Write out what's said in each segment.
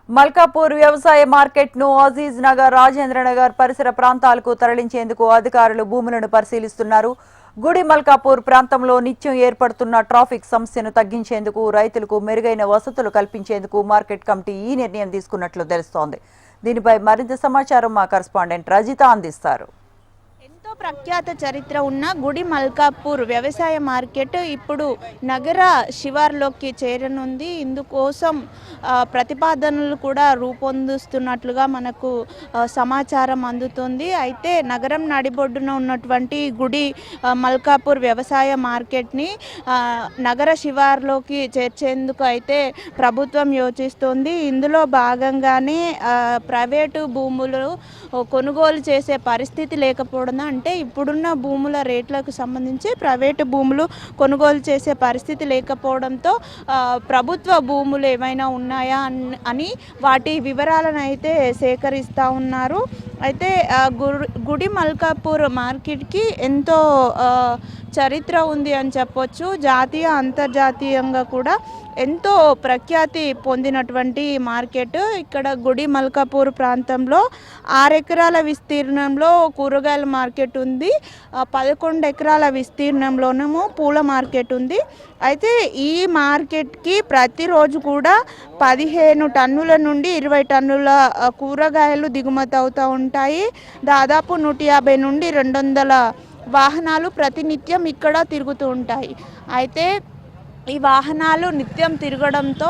మల్కాపూర్ వ్యవసాయ మార్కెట్ ను అజీజ్ నగర్, రాజేంద్ర నగర్ పరిసర ప్రాంతాలకు తరలించేందుకు అధికారులు భూములను పరిశీలిస్తున్నారు. గుడి మల్కాపూర్ ప్రాంతంలో నిత్యం ఏర్పడుతున్న ట్రాఫిక్ సమస్యను తగ్గించేందుకు, రైతులకు మెరుగైన వసతులు కల్పించేందుకు మార్కెట్ కమిటీ ఈ నిర్ణయం తీసుకున్నట్లు తెలుస్తోంది. దీనిపై మరింత సమాచారం మా కరెస్పాండెంట్ రజిత అందిస్తారు. ఎంతో ప్రఖ్యాత చరిత్ర ఉన్న గుడి మల్కాపూర్ వ్యవసాయ మార్కెట్ ఇప్పుడు నగర శివార్లోకి చేరనుంది. ఇందుకోసం ప్రతిపాదనలు కూడా రూపొందిస్తున్నట్లుగా మనకు సమాచారం అందుతుంది. అయితే నగరం నడిబొడ్డున ఉన్నటువంటి గుడి మల్కాపూర్ వ్యవసాయ మార్కెట్ని నగర శివార్లోకి చేర్చేందుకు అయితే ప్రభుత్వం యోచిస్తోంది. ఇందులో భాగంగానే ప్రైవేటు భూములు కొనుగోలు చేసే పరిస్థితి లేకపోవడం, అంటే ఇప్పుడున్న భూముల రేట్లకు సంబంధించి ప్రైవేటు భూములు కొనుగోలు చేసే పరిస్థితి లేకపోవడంతో ప్రభుత్వ భూములు ఏమైనా ఉన్నాయా అని వాటి వివరాలను అయితే సేకరిస్తూ ఉన్నారు. అయితే గుడి మల్కాపూర్ మార్కెట్కి ఎంతో చరిత్ర ఉంది అని చెప్పొచ్చు. జాతీయ అంతర్జాతీయంగా కూడా ఎంతో ప్రఖ్యాతి పొందినటువంటి మార్కెట్. ఇక్కడ గుడి మల్కాపూర్ ప్రాంతంలో 6 ఎకరాల విస్తీర్ణంలో కూరగాయల మార్కెట్ ఉంది. 11 ఎకరాల విస్తీర్ణంలోనేమో పూల మార్కెట్ ఉంది. అయితే ఈ మార్కెట్కి ప్రతిరోజు కూడా 15 టన్నుల నుండి 20 టన్నుల కూరగాయలు దిగుమతి అవుతూ ఉంటాయి. దాదాపు 150 నుండి 200 వాహనాలు ప్రతినిత్యం ఇక్కడ తిరుగుతూ ఉంటాయి. అయితే ఈ వాహనాలు నిత్యం తిరగడంతో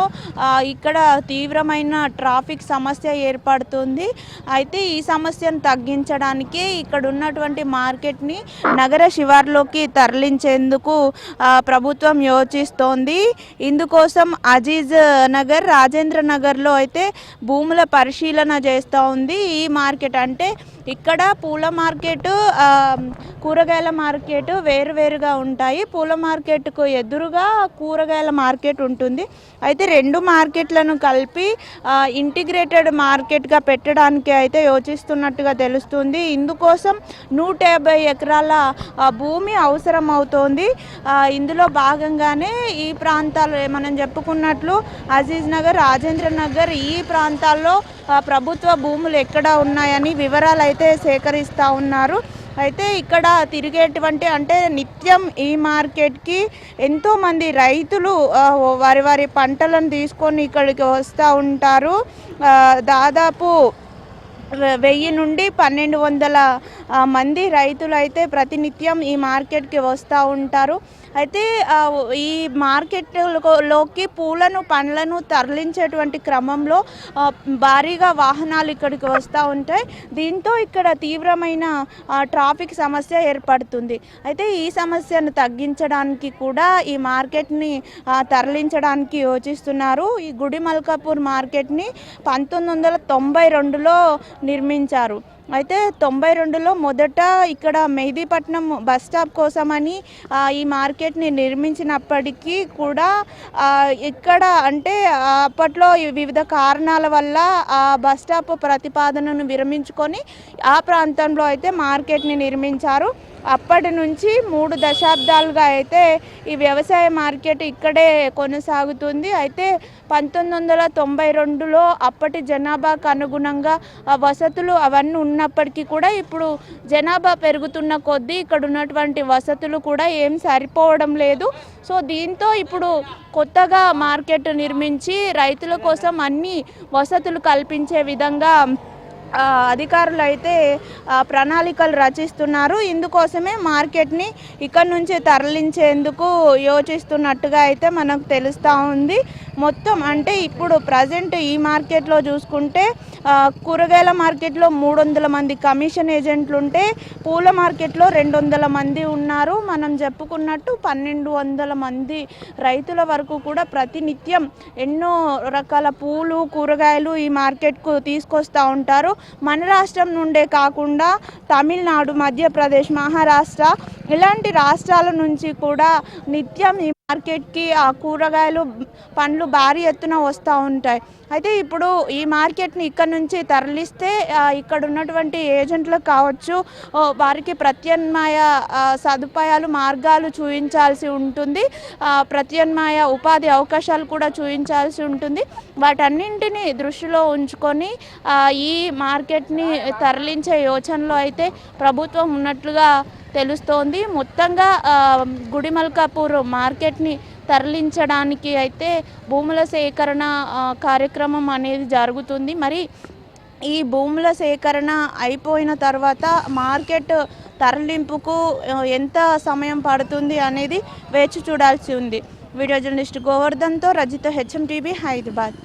ఇక్కడ తీవ్రమైన ట్రాఫిక్ సమస్య ఏర్పడుతుంది. అయితే ఈ సమస్యను తగ్గించడానికి ఇక్కడ ఉన్నటువంటి మార్కెట్ని నగర శివార్లోకి తరలించేందుకు ప్రభుత్వం యోచిస్తోంది. ఇందుకోసం అజీజ్ నగర్, రాజేంద్ర నగర్లో అయితే భూముల పరిశీలన చేస్తూ ఉంది. ఈ మార్కెట్ అంటే ఇక్కడ పూల మార్కెట్, కూరగాయల మార్కెట్ వేరువేరుగా ఉంటాయి. పూల మార్కెట్కు ఎదురుగా కూరగాయల మార్కెట్ ఉంటుంది. అయితే 2 మార్కెట్లను కలిపి ఇంటిగ్రేటెడ్ మార్కెట్గా పెట్టడానికి అయితే యోచిస్తున్నట్టుగా తెలుస్తుంది. ఇందుకోసం 150 ఎకరాల భూమి అవసరం అవుతోంది. ఇందులో భాగంగానే ఈ ప్రాంతాలు మనం చెప్పుకున్నట్లు అజీజ్ నగర్, రాజేంద్ర నగర్ ఈ ప్రాంతాల్లో ప్రభుత్వ భూములు ఎక్కడ ఉన్నాయని వివరాలు అయితే సేకరిస్తూ ఉన్నారు. అయితే ఇక్కడ తిరిగేటువంటి, అంటే నిత్యం ఈ మార్కెట్కి ఎంతోమంది రైతులు వారి పంటలను తీసుకొని ఇక్కడికి వస్తూ ఉంటారు. దాదాపు 1000 నుండి 1200 మంది రైతులు అయితే ప్రతినిత్యం ఈ మార్కెట్కి వస్తూ ఉంటారు. అయితే ఈ మార్కెట్లోకి పూలను, పండ్లను తరలించేటువంటి క్రమంలో భారీగా వాహనాలు ఇక్కడికి వస్తూ ఉంటాయి. దీంతో ఇక్కడ తీవ్రమైన ట్రాఫిక్ సమస్య ఏర్పడుతుంది. అయితే ఈ సమస్యను తగ్గించడానికి కూడా ఈ మార్కెట్ని తరలించడానికి యోచిస్తున్నారు. ఈ గుడి మల్కాపూర్ మార్కెట్ని 1992లో నిర్మించారు. అయితే 92లో మొదట ఇక్కడ మెహదీపట్నం బస్ స్టాప్ కోసమని ఈ మార్కెట్ని నిర్మించినప్పటికీ కూడా ఇక్కడ అంటే అప్పట్లో వివిధ కారణాల వల్ల ఆ బస్ స్టాప్ ప్రతిపాదనను విరమించుకొని ఆ ప్రాంతంలో అయితే మార్కెట్ని నిర్మించారు. అప్పటి నుంచి 3 దశాబ్దాలుగా అయితే ఈ వ్యవసాయ మార్కెట్ ఇక్కడే కొనసాగుతుంది. అయితే 1992లో అప్పటి జనాభాకు అనుగుణంగా వసతులు అవన్నీ ఉన్నప్పటికీ కూడా ఇప్పుడు జనాభా పెరుగుతున్న కొద్దీ ఇక్కడ ఉన్నటువంటి వసతులు కూడా ఏం సరిపోవడం లేదు. సో దీంతో ఇప్పుడు కొత్తగా మార్కెట్ నిర్మించి రైతుల కోసం అన్ని వసతులు కల్పించే విధంగా అధికారులు అయితే ప్రణాళికలు రచిస్తున్నారు. ఇందుకోసమే మార్కెట్ని ఇక్కడ నుంచి తరలించేందుకు యోచిస్తున్నట్టుగా అయితే మనకు తెలుస్తూ ఉంది. మొత్తం అంటే ఇప్పుడు ప్రజెంట్ ఈ మార్కెట్లో చూసుకుంటే కూరగాయల మార్కెట్లో 300 మంది కమిషన్ ఏజెంట్లు ఉంటే పూల మార్కెట్లో 200 మంది ఉన్నారు. మనం చెప్పుకున్నట్టు 1200 మంది రైతుల వరకు కూడా ప్రతినిత్యం ఎన్నో రకాల పూలు, కూరగాయలు ఈ మార్కెట్కు తీసుకొస్తూ ఉంటారు. మన రాష్ట్రం నుండే కాకుండా తమిళనాడు, మధ్యప్రదేశ్, మహారాష్ట్ర ఇలాంటి రాష్ట్రాల నుంచి కూడా నిత్యం ఈ మార్కెట్కి ఆ కూరగాయలు పండ్లు భారీ ఎత్తున వస్తూ ఉంటాయి. అయితే ఇప్పుడు ఈ మార్కెట్ని ఇక్కడ నుంచి తరలిస్తే ఇక్కడ ఉన్నటువంటి ఏజెంట్లకు కావచ్చు వారికి ప్రత్యామ్నాయ సదుపాయాలు మార్గాలు చూపించాల్సి ఉంటుంది. ప్రత్యామ్నాయ ఉపాధి అవకాశాలు కూడా చూపించాల్సి ఉంటుంది. వాటన్నింటినీ దృష్టిలో ఉంచుకొని ఈ మార్కెట్ని తరలించే యోచనలో అయితే ప్రభుత్వం ఉన్నట్లుగా తెలుస్తోంది. మొత్తంగా గుడిమల్కాపూర్ మార్కెట్ని తరలించడానికి అయితే భూముల సేకరణ కార్యక్రమం అనేది జరుగుతుంది. మరి ఈ భూముల సేకరణ అయిపోయిన తర్వాత మార్కెట్ తరలింపుకు ఎంత సమయం పడుతుంది అనేది వేచి చూడాల్సి ఉంది. వీడియో జర్నలిస్ట్ గోవర్ధన్తో రజిత, HMTV, హైదరాబాద్.